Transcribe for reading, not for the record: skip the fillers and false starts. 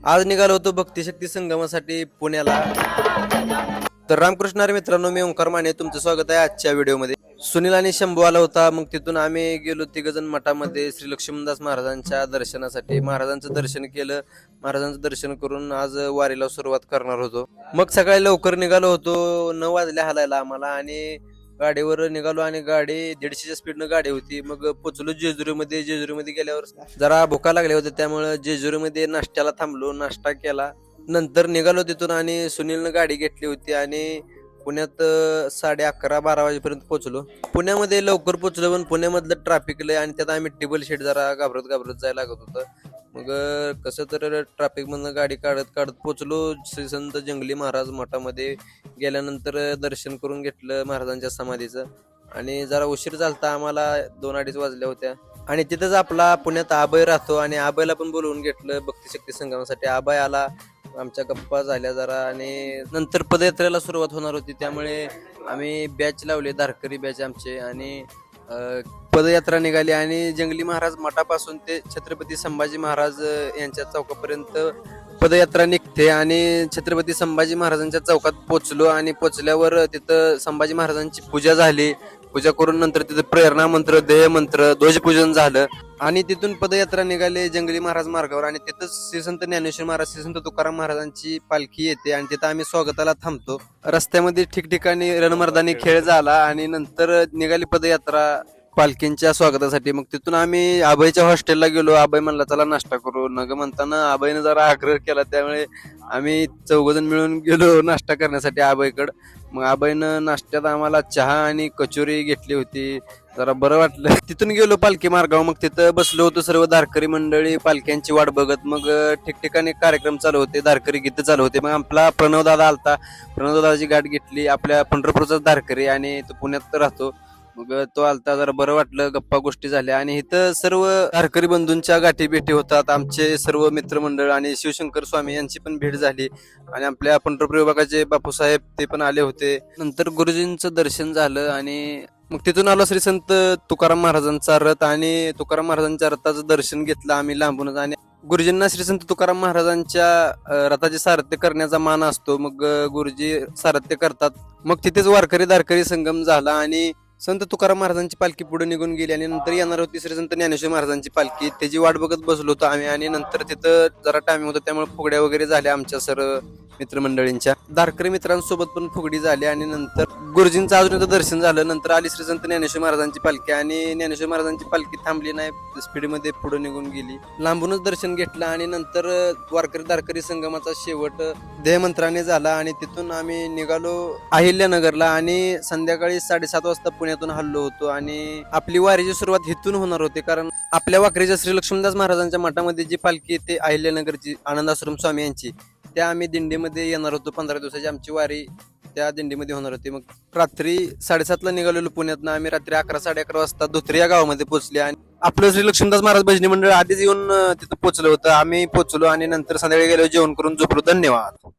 आज निघालो होतो भक्तिशक्ती संगमासाठी पुण्याला. तर रामकृष्ण हरी मित्रांनो, मी ओंकार माने, तुमचं स्वागत आहे आजच्या व्हिडिओमध्ये. सुनील आणि शंभू आला होता. मग तिथून आम्ही गेलो तिघजण मठामध्ये श्री लक्ष्मणदास महाराजांच्या दर्शनासाठी. महाराजांचं दर्शन केलं. महाराजांचं दर्शन करून आज वारीला सुरुवात करणार होतो. मग सकाळी लवकर निघालो होतो, 9 वाजले हालायला आम्हाला, आणि गाडीवर निघालो आणि गाडी 150च्या स्पीडनं गाडी होती. मग पोचलो जेजुरीमध्ये. जेजुरीमध्ये गेल्यावर जरा भुका लागल्या होत्या, त्यामुळे जेजुरीमध्ये नाश्त्याला थांबलो, नाश्ता केला, नंतर निघालो तिथून. आणि सुनीलनं गाडी घेतली होती आणि पुण्यात 11:30-12 वाजेपर्यंत पोहोचलो. पुण्यामध्ये लवकर पोहोचलो, पण पुण्यामधलं ट्रॅफिक लय, आणि त्यात आम्ही टेबल शीट जरा घाबरत घाबरत जायला लागत होतं. मग कसं तर ट्रॅफिक मधनं गाडी काढत काढत पोहोचलो श्री संत जंगली महाराज मठामध्ये. गेल्यानंतर दर्शन करून घेतलं महाराजांच्या समाधीचं, आणि जरा उशीर झालता आम्हाला, 2-2:30 वाजल्या होत्या. आणि तिथंच आपला पुण्यात आबय राहतो, आणि आबयला पण बोलवून घेतलं भक्तिशक्ती संगमासाठी. आबय आला, आमच्या गप्पा झाल्या जरा, आणि नंतर पदयात्रेला सुरुवात होणार होती, त्यामुळे आम्ही बॅच लावले, धारकरी बॅच आमचे. आणि पदयात्रा निघाली, आणि जंगली महाराज मठापासून ते छत्रपती संभाजी महाराज यांच्या चौकापर्यंत पदयात्रा निघते. आणि छत्रपती संभाजी महाराजांच्या चौकात पोचलो, आणि पोचल्यावर तिथं संभाजी महाराजांची पूजा झाली. पूजा करून नंतर तिथं प्रेरणा मंत्र, देह मंत्र, ध्वजपूजन झालं, आणि तिथून पदयात्रा निघाली जंगली महाराज मार्गावर. आणि तिथं श्री संत ज्ञानेश्वर महाराज, श्री संत तुकाराम महाराजांची पालखी येते, आणि तिथं आम्ही स्वागताला थांबतो. रस्त्यामध्ये ठिकठिकाणी रणमर्दानी खेळ झाला, आणि नंतर निघाली पदयात्रा पालखींच्या स्वागतासाठी. मग तिथून आम्ही आबाईच्या हॉस्टेलला गेलो. आबाई म्हणला चला नाश्ता करू. नग म्हणताना आबाईनं जरा आग्रह केला, त्यामुळे आम्ही 4 मिळून गेलो नाश्ता करण्यासाठी आबाईकडं. मग आबाईनं नाश्त्यात आम्हाला चहा आणि कचोरी घेतली होती, जरा बरं वाटलं. तिथून गेलो पालखी मार्गावर. मग तिथं बसलो होतो सर्व धारकरी मंडळी पालख्यांची वाट बघत. मग ठिकठिकाणी कार्यक्रम चालू होते, धारकरी गीतं चालू होते. मग आपला प्रणवदादा आलता, प्रणवदादाची गाठ घेतली, आपल्या पंढरपूरचाच धारकरी, आणि तो पुण्यात राहतो. मग तो आलता, जरा बरं वाटलं, गप्पा गोष्टी झाल्या. आणि इथं सर्व धारकरी बंधूंच्या गाठी भेटी होतात, आमचे सर्व मित्रमंडळ, आणि शिवशंकर स्वामी यांची पण भेट झाली, आणि आपल्या पंढरपूर विभागाचे बापूसाहेब ते पण आले होते. नंतर गुरुजींचं दर्शन झालं, आणि मग तिथून आलो श्री संत तुकाराम महाराजांचा रथ, आणि तुकाराम महाराजांच्या रथाचं दर्शन घेतलं आम्ही लांबूनच. आणि गुरुजींना श्री संत तुकाराम महाराजांच्या रथाचे सारथ्य करण्याचा मान असतो. मग गुरुजी सारथ्य करतात. मग तिथेच वारकरी धारकरी संगम झाला, आणि संत तुकाराम महाराजांची पालखी पुढे निघून गेली, आणि नंतर येणार होती श्री संत ज्ञानेश्वर महाराजांची पालखी. त्याची वाट बघत बसलो होतो आम्ही. आणि नंतर तिथं जरा टायमिंग होतं, त्यामुळे फुगड्या वगैरे झाल्या आमच्या सर्व मित्रमंडळींच्या. धारकरी मित्रांसोबत पण फुगडी झाली, आणि नंतर गुरुजींचं अजून इथं दर्शन झालं. नंतर आली श्री संत ज्ञानेश्वर महाराजांची पालखी, आणि ज्ञानेश्वर महाराजांची पालखी थांबली नाही, स्पीडमध्ये पुढे निघून गेली. लांबूनच दर्शन घेतलं, आणि नंतर वारकरी धारकरी संगमाचा शेवट देहमंत्राने झाला. आणि तिथून आम्ही निघालो अहिल्यानगरला, आणि संध्याकाळी 7:30 वाजता पुण्यातून हल्लो होतो. आणि आपली वारीची सुरुवात इथून होणार होती, कारण आपल्या वाकरीच्या श्री लक्ष्मणदास महाराजांच्या मठामध्ये जी पालखी येते अहिल्यानगरची, आनंदाश्रम स्वामी यांची, त्या आम्ही दिंडीमध्ये येणार होतो. 15 दिवसाची आमची वारी त्या दिंडीमध्ये होणार होती. मग रात्री 7:30ला निघालेलो पुण्यातनं. आम्ही रात्री 11-11:30 वाजता धोत्री या गावामध्ये पोहोचले, आणि आपलं श्री लक्ष्मणदास महाराज भजनी मंडळ आधीच येऊन तिथं पोहोचलं होतं. आम्ही पोहोचलो, आणि नंतर संध्याकाळी गेलो, जेवण करून झोपलो. धन्यवाद.